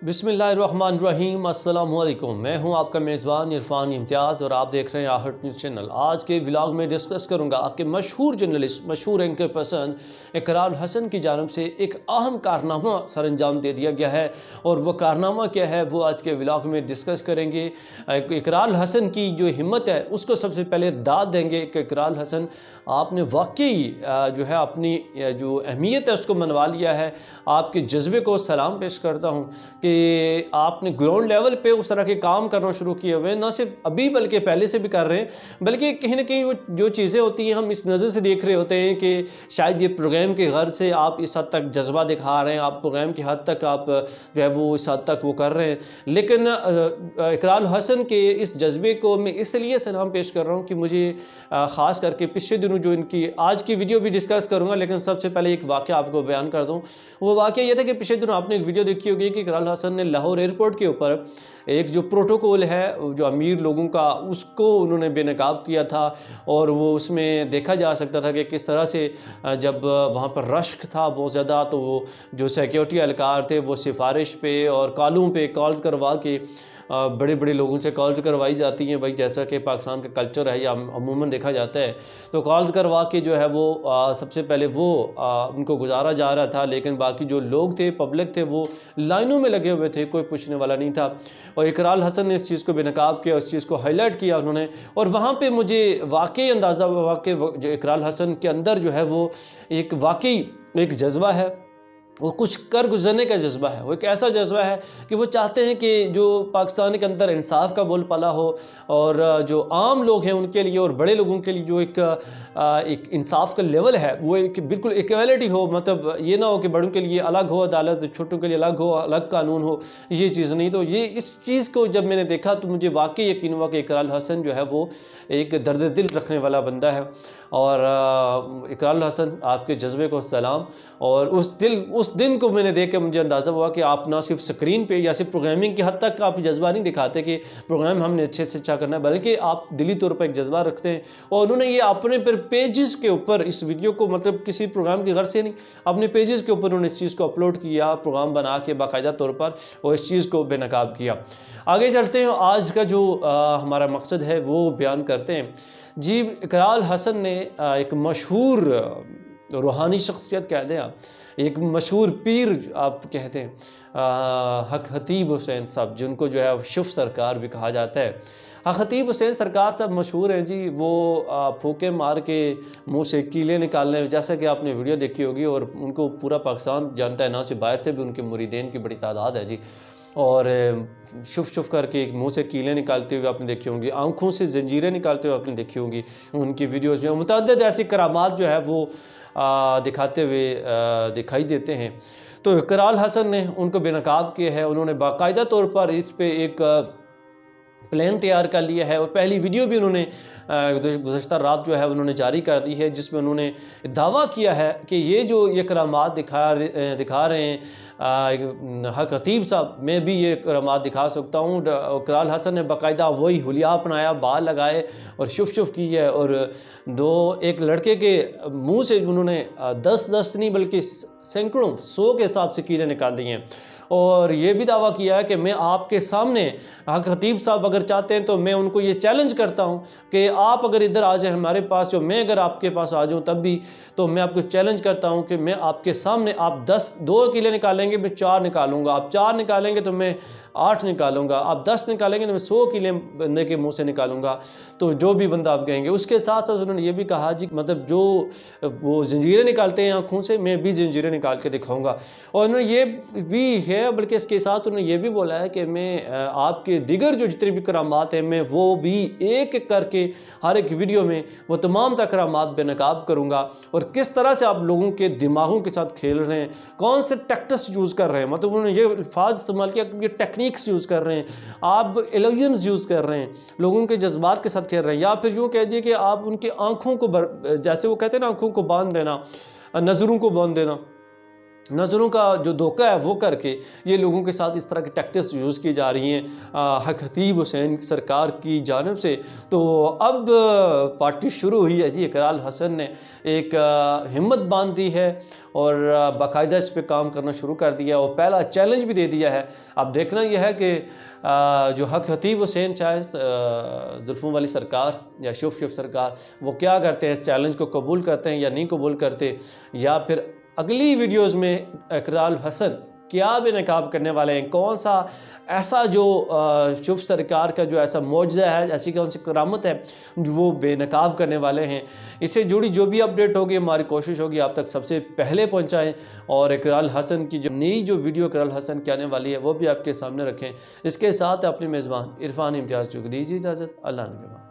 बिस्मिल्लाहिर्रहमानिर्रहीम। अस्सलाम वालेकुम। मैं हूं आपका मेज़बान इरफान इम्तियाज़ और आप देख रहे हैं आहट न्यूज़ चैनल। आज के व्लॉग में डिस्कस करूंगा कि मशहूर जर्नलिस्ट, मशहूर एंकर पर्सन इकराल हसन की जानिब से एक अहम कारनामा सर अंजाम दे दिया गया है, और वह कारनामा क्या है वो आज के व्लॉग में डिस्कस करेंगे। इकराल हसन की जो हिम्मत है उसको सबसे पहले दाद देंगे कि इकराल हसन आपने वाकई जो है अपनी जो अहमियत है उसको मनवा लिया है। आपके जज्बे को सलाम पेश करता हूँ कि आपने ग्राउंड लेवल पे उस तरह के काम करना शुरू किए हुए हैं, ना सिर्फ अभी बल्कि पहले से भी कर रहे हैं। बल्कि कहीं ना कहीं वो जो चीज़ें होती हैं हम इस नज़र से देख रहे होते हैं कि शायद ये प्रोग्राम के गर्ज से आप इस हद तक जज्बा दिखा रहे हैं, आप प्रोग्राम की हद तक आप जो है वो इस हद तक वो कर रहे हैं। लेकिन इकराल हसन के इस जज्बे को मैं इसलिए सलाम पेश कर रहा हूँ कि मुझे ख़ास करके पिछले दिनों जो इनकी आज की वीडियो भी डिस्कस करूँगा, लेकिन सबसे पहले एक वाक़या आपको बयान कर दूँ। वो वाक़या ये था कि पिछले दिनों आपने एक वीडियो देखी होगी कि इकराल हसन ने लाहौर एयरपोर्ट के ऊपर एक जो प्रोटोकॉल है जो अमीर लोगों का उसको उन्होंने बेनकाब किया था। और वो उसमें देखा जा सकता था कि किस तरह से जब वहाँ पर रश्क था बहुत ज़्यादा, तो वो जो सिक्योरिटी एहलकार थे वो सिफारिश पे और कॉलों पे कॉल्स करवा के बड़े बड़े लोगों से कॉल्स करवाई जाती हैं भाई, जैसा कि पाकिस्तान का कल्चर है या अमूमन देखा जाता है। तो कॉल्स करवा के जो है वो सबसे पहले वो उनको गुजारा जा रहा था, लेकिन बाकी जो लोग थे, पब्लिक थे, वो लाइनों में लगे हुए थे, कोई पूछने वाला नहीं था। और इकराल हसन ने इस चीज़ को बेनकाब किया, उस चीज़ को हाईलाइट किया उन्होंने। और वहाँ पे मुझे वाकई अंदाज़ा हुआ कि जो इकराल हसन के अंदर जो है वो एक वाकई एक जज्बा है, वो कुछ कर गुजरने का जज्बा है। वो एक ऐसा जज्बा है कि वो चाहते हैं कि जो पाकिस्तान के अंदर इंसाफ का बोल पला हो, और जो आम लोग हैं उनके लिए और बड़े लोगों के लिए जो एक इंसाफ का लेवल है वो एक बिल्कुल इक्वालिटी हो। मतलब ये ना हो कि बड़ों के लिए अलग हो अदालत, छोटों के लिए अलग हो, अलग कानून हो, ये चीज़ नहीं। तो ये इस चीज़ को जब मैंने देखा तो मुझे वाकई यकीन हुआ कि इकराल हसन जो है वो एक दर्द दिल रखने वाला बंदा है। और इकराल हसन आपके जज्बे को सलाम। और उस दिन को मैंने देख के मुझे अंदाज़ा हुआ कि आप ना सिर्फ स्क्रीन पे या सिर्फ प्रोग्रामिंग की हद तक आप जज्बा नहीं दिखाते कि प्रोग्राम हमने अच्छे से अच्छा करना है, बल्कि आप दिली तौर पर एक जज्बा रखते हैं। और उन्होंने ये अपने पर पेजेस के ऊपर इस वीडियो को, मतलब किसी प्रोग्राम की गर्ज से नहीं, अपने पेजेस के ऊपर उन्होंने इस चीज़ को अपलोड किया, प्रोग्राम बना के बाकायदा तौर पर, और इस चीज़ को बेनकाब किया। आगे चलते हैं, आज का जो हमारा मकसद है वो बयान करते हैं। जी, इकराल हसन ने एक मशहूर रूहानी शख्सियत कह दें आप, एक मशहूर पीर आप कहते हैं, हक हतीब हुसैन साहब, जिनको जो है शुफ सरकार भी कहा जाता है। हक हतीब हुसैन सरकार साहब मशहूर हैं जी। वो फूके मार के मुंह से कीले निकालने, जैसा कि आपने वीडियो देखी होगी, और उनको पूरा पाकिस्तान जानता है, ना सिर्फ बाहर से भी उनके मुरीदेन की बड़ी तादाद है जी। और शुफ शुफ करके मुंह से कीलें निकालते हुए आपने देखी होंगी, आंखों से जंजीरें निकालते हुए आपने देखी होंगी उनकी वीडियोज़ में। मुतअद्दिद ऐसी करामात जो है वो दिखाते हुए दिखाई देते हैं। तो इकराल हसन ने उनको बेनकाब किया है। उन्होंने बाकायदा तौर पर इस पे एक प्लान तैयार कर लिया है, और पहली वीडियो भी उन्होंने गुज़श्ता रात जो है उन्होंने जारी कर दी है, जिसमें उन्होंने दावा किया है कि ये करामात दिखा रहे हैं हक हतीब साहब, मैं भी ये करामात दिखा सकता हूँ। इकराल हसन ने बाकायदा वही हुलिया अपनाया, बाल लगाए और शुफ शुफ की है, और एक लड़के के मुंह से उन्होंने 10 नहीं बल्कि सैकड़ों 100 के हिसाब से कीड़े निकाल दिए हैं। और ये भी दावा किया है कि मैं आपके सामने, हक हतीब साहब अगर चाहते हैं तो मैं उनको ये चैलेंज करता हूं कि आप अगर इधर आ जाए हमारे पास, जो मैं अगर आपके पास आ जाऊं तब भी, तो मैं आपको चैलेंज करता हूं कि मैं आपके सामने, आप 2 किले निकालेंगे मैं 4 निकालूंगा, आप 4 निकालेंगे तो मैं 8 निकालूंगा, आप 10 निकालेंगे तो मैं 100 किले बंदे के मुंह से निकालूंगा, तो जो भी बंदा आप कहेंगे। उसके साथ साथ उन्होंने ये भी कहा जी, मतलब जो वो जंजीरें निकालते हैं आँखों से, मैं भी जंजीरें निकाल के दिखाऊंगा। और उन्होंने ये भी है, बल्कि इसके साथ उन्होंने ये भी बोला है कि मैं आपके दिगर जो जितनी भी करामात हैं, मैं वो भी एक एक करके हर एक वीडियो में वो तमाम करामात बेनकाब करूँगा। और किस तरह से आप लोगों के दिमागों के साथ खेल रहे हैं, कौन से टैक्टिक्स यूज़ कर रहे हैं, मतलब उन्होंने ये अल्फाज इस्तेमाल किया कि ये टेक्निक्स यूज़ कर रहे हैं, आप एलियंस यूज़ कर रहे हैं, लोगों के जज्बात के साथ खेल रहे हैं। या फिर यूँ कह दीजिए कि आप उनकी आँखों को, जैसे वो कहते हैं ना, आँखों को बांध देना, नज़रों को बांध देना, نظروں کا جو دھوکہ ہے وہ کر کے یہ لوگوں کے ساتھ اس طرح کی ٹیکٹکس یوز کی جا رہی ہیں حق حتیب حسین سرکار کی جانب سے۔ تو اب پارٹی شروع ہوئی ہے جی، اقرال حسن نے ایک ہمت باندھ دی ہے اور باقاعدہ اس پہ کام کرنا شروع کر دیا اور پہلا چیلنج بھی دے دیا ہے۔ اب دیکھنا یہ ہے کہ جو حق حتیب حسین چاہے زلفوں والی سرکار یا شوف سرکار وہ کیا کرتے ہیں، اس چیلنج کو قبول کرتے ہیں یا نہیں قبول کرتے، یا پھر اگلی ویڈیوز میں اقرال حسن کیا بے نقاب کرنے والے ہیں، کون سا ایسا جو شوف سرکار کا جو ایسا معجزہ ہے، ایسی کون سی کرامت ہے جو وہ بے نقاب کرنے والے ہیں۔ اس سے جڑی جو بھی اپڈیٹ ہوگی ہماری کوشش ہوگی آپ تک سب سے پہلے پہنچائیں، اور اقرال حسن کی جو نئی جو ویڈیو اقرال حسن کی آنے والی ہے وہ بھی آپ کے سامنے رکھیں۔ اس کے ساتھ اپنے میزبان عرفان امتیاز کو دیجیے اجازت، اللہ نگہبان۔